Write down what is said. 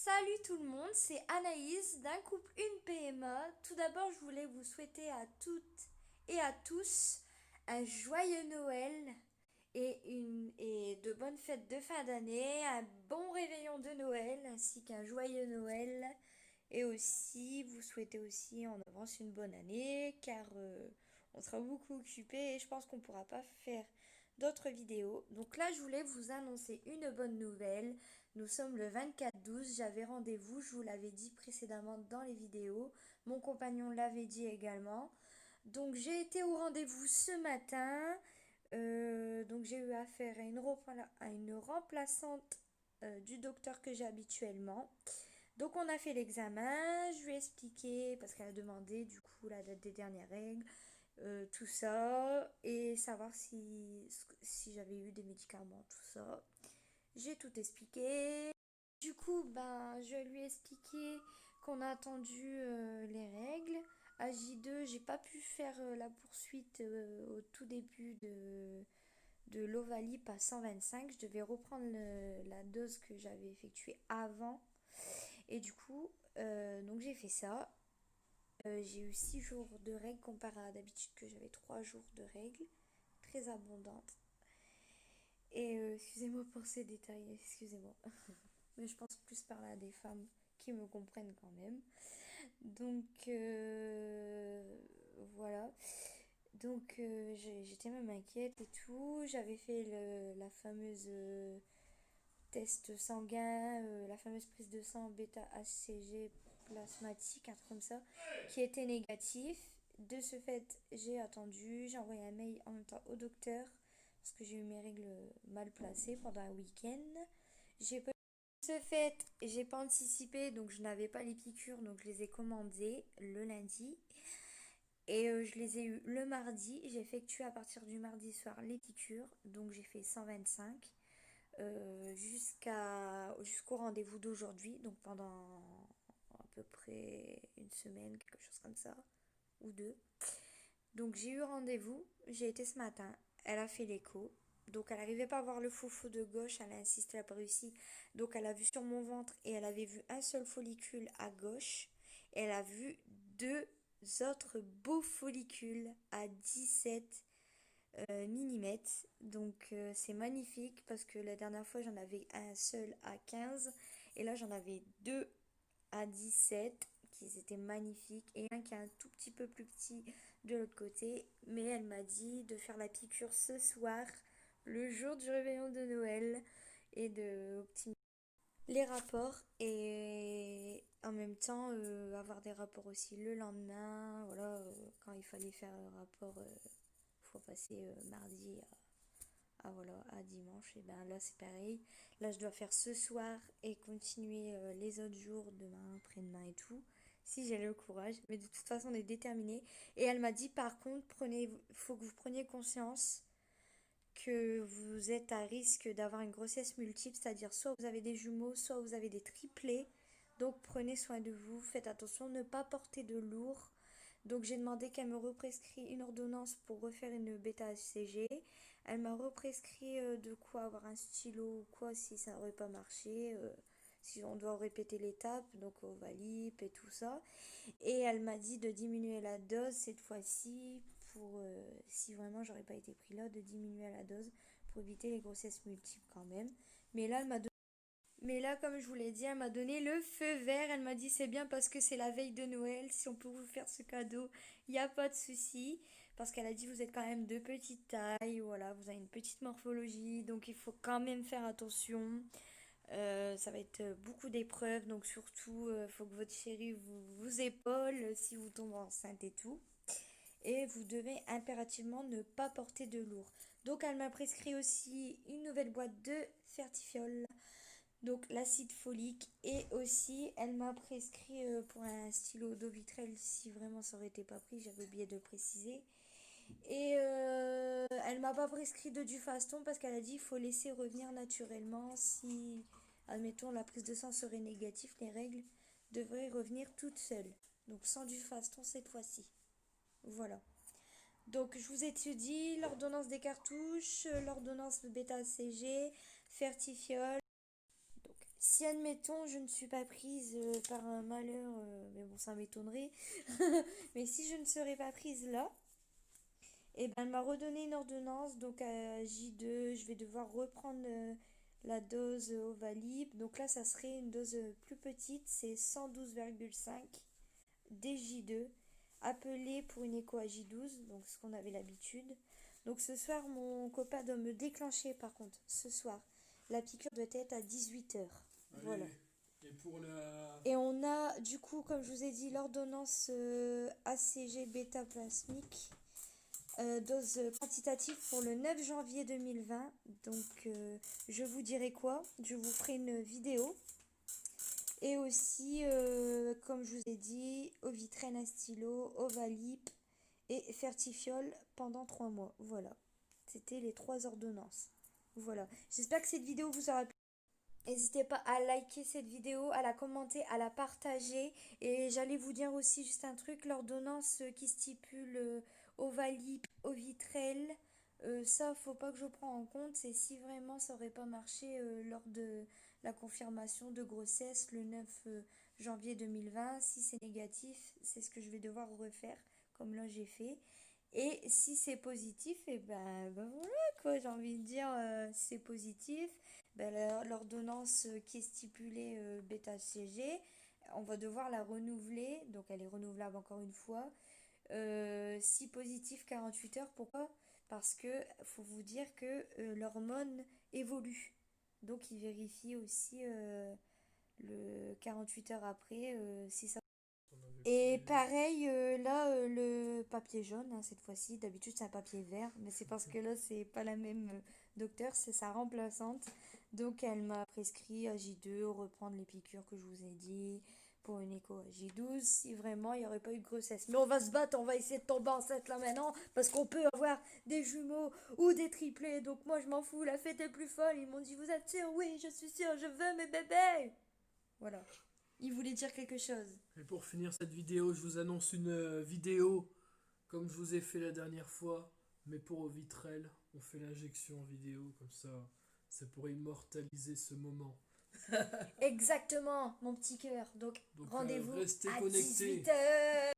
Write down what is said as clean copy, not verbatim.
Salut tout le monde, c'est Anaïs d'un couple Une PMA. Tout d'abord, je voulais vous souhaiter à toutes et à tous un joyeux Noël et de bonnes fêtes de fin d'année, un bon réveillon de Noël ainsi qu'un joyeux Noël. Et aussi, vous souhaitez aussi en avance une bonne année car on sera beaucoup occupés et je pense qu'on ne pourra pas faire d'autres vidéos. Donc là, je voulais vous annoncer une bonne nouvelle. Nous sommes le 24/12, j'avais rendez-vous, je vous l'avais dit précédemment dans les vidéos. Mon compagnon l'avait dit également. Donc j'ai été au rendez-vous ce matin. Donc j'ai eu affaire à une remplaçante du docteur que j'ai habituellement. Donc on a fait l'examen, je lui ai expliqué, parce qu'elle a demandé du coup la date des dernières règles, tout ça, et savoir si j'avais eu des médicaments, tout ça. J'ai tout expliqué. Du coup, ben, je lui ai expliqué qu'on a attendu les règles. À J2, j'ai pas pu faire la poursuite au tout début de l'Ovalip à 125. Je devais reprendre la dose que j'avais effectuée avant. Et du coup, donc j'ai fait ça. J'ai eu 6 jours de règles comparé à d'habitude que j'avais 3 jours de règles. Très abondantes. Et excusez-moi pour ces détails, excusez-moi. Mais je pense plus par là à des femmes qui me comprennent quand même. Donc voilà. Donc j'étais même inquiète et tout. J'avais fait la fameuse test sanguin, la fameuse prise de sang bêta-HCG plasmatique, un truc comme ça, qui était négatif. De ce fait, j'ai attendu, j'ai envoyé un mail en même temps au docteur parce que j'ai eu mes règles mal placées pendant un week-end. J'ai pas de ce fait, j'ai pas anticipé, donc je n'avais pas les piqûres, donc je les ai commandées le lundi. Et je les ai eues le mardi. J'ai effectué à partir du mardi soir les piqûres, donc j'ai fait 125 jusqu'au rendez-vous d'aujourd'hui, donc pendant à peu près une semaine, quelque chose comme ça, ou deux. Donc j'ai eu rendez-vous, j'ai été ce matin, elle a fait l'écho, donc elle n'arrivait pas à voir le faux de gauche, elle a insisté, elle n'a pas réussi, donc elle a vu sur mon ventre et elle avait vu un seul follicule à gauche, et elle a vu deux autres beaux follicules à 17 millimètres. Donc c'est magnifique parce que la dernière fois j'en avais un seul à 15 et là j'en avais deux à 17 qui étaient magnifiques et un qui est un tout petit peu plus petit de l'autre côté. Mais elle m'a dit de faire la piqûre ce soir, le jour du réveillon de Noël et de optimiser les rapports et en même temps avoir des rapports aussi le lendemain. Voilà, quand il fallait faire le rapport, faut passer mardi voilà, à dimanche. Et ben là, c'est pareil. Là, je dois faire ce soir et continuer les autres jours, demain, après-demain et tout. Si j'ai le courage. Mais de toute façon, on est déterminé. Et elle m'a dit, par contre, faut que vous preniez conscience que vous êtes à risque d'avoir une grossesse multiple, c'est-à-dire soit vous avez des jumeaux, soit vous avez des triplés. Donc prenez soin de vous, faites attention, ne pas porter de lourd. Donc j'ai demandé qu'elle me represcrit une ordonnance pour refaire une bêta-HCG. Elle m'a represcrit de quoi avoir un stylo ou quoi si ça n'aurait pas marché. Si on doit répéter l'étape, donc Ovalip et tout ça. Et elle m'a dit de diminuer la dose cette fois-ci pour, si vraiment j'aurais pas été pris là, de diminuer la dose pour éviter les grossesses multiples quand même. Mais là, mais là, comme je vous l'ai dit, elle m'a donné le feu vert. Elle m'a dit c'est bien parce que c'est la veille de Noël. Si on peut vous faire ce cadeau, il n'y a pas de souci. Parce qu'elle a dit vous êtes quand même de petite taille, voilà, vous avez une petite morphologie, donc il faut quand même faire attention. Ça va être beaucoup d'épreuves, donc surtout, il faut que votre chérie vous épaule si vous tombez enceinte et tout. Et vous devez impérativement ne pas porter de lourd. Donc elle m'a prescrit aussi une nouvelle boîte de Fertifiol, donc l'acide folique. Et aussi elle m'a prescrit pour un stylo Dovitrel si vraiment ça aurait été pas pris, j'avais oublié de le préciser. Et elle m'a pas prescrit de Dufaston parce qu'elle a dit qu'il faut laisser revenir naturellement. Si, admettons, la prise de sang serait négative, les règles devraient revenir toutes seules. Donc sans Dufaston cette fois-ci. Voilà. Donc je vous ai dit l'ordonnance des cartouches, l'ordonnance de bêta-CG, Fertifiol. Donc si admettons je ne suis pas prise par un malheur, mais bon ça m'étonnerait, mais si je ne serais pas prise là, et ben elle m'a redonné une ordonnance, donc à J2, je vais devoir reprendre la dose Ovalib, donc là ça serait une dose plus petite, c'est 112,5 DJ2, appelé pour une écho à J12, donc ce qu'on avait l'habitude. Donc ce soir, mon copain doit me déclencher par contre, ce soir. La piqûre doit être à 18 h. Voilà. Allez, et pour la... Et on a du coup, comme je vous ai dit, l'ordonnance ACG bêta-plasmique, dose quantitative pour le 9 janvier 2020. Donc je vous dirai quoi, je vous ferai une vidéo. Et aussi, comme je vous ai dit, Ovitrène Astilo, Ovalip et Fertifiol pendant 3 mois. Voilà. C'était les 3 ordonnances. Voilà. J'espère que cette vidéo vous aura plu. N'hésitez pas à liker cette vidéo, à la commenter, à la partager. Et j'allais vous dire aussi juste un truc, l'ordonnance qui stipule Ovalip, Ovitrel, ça, faut pas que je prenne en compte. C'est si vraiment ça aurait pas marché lors de la confirmation de grossesse le 9 janvier 2020. Si c'est négatif, c'est ce que je vais devoir refaire, comme là j'ai fait. Et si c'est positif, et ben voilà quoi, j'ai envie de dire, si c'est positif, ben, l'ordonnance qui est stipulée bêta-CG, on va devoir la renouveler, donc elle est renouvelable encore une fois. Si positif 48 heures, pourquoi? Parce que faut vous dire que l'hormone évolue. Donc il vérifie aussi le 48 heures après si ça. On avait Et pris... pareil, là, le papier jaune, hein, cette fois-ci, d'habitude c'est un papier vert, mais c'est parce que là, c'est pas la même docteur, c'est sa remplaçante. Donc, elle m'a prescrit à J2, reprendre les piqûres que je vous ai dit, pour une écho à J12, si vraiment il n'y aurait pas eu de grossesse. Mais on va se battre, on va essayer de tomber enceinte là maintenant, parce qu'on peut avoir des jumeaux ou des triplés. Donc, moi, je m'en fous, la fête est plus folle. Ils m'ont dit, vous êtes sûr? Oui, je suis sûre, je veux mes bébés. Voilà. Il voulait dire quelque chose. Et pour finir cette vidéo, je vous annonce une vidéo comme je vous ai fait la dernière fois, mais pour Ovitrel, on fait l'injection en vidéo, comme ça, c'est pour immortaliser ce moment. Exactement, mon petit cœur. Donc, Donc rendez-vous restez à connectés. 18 h.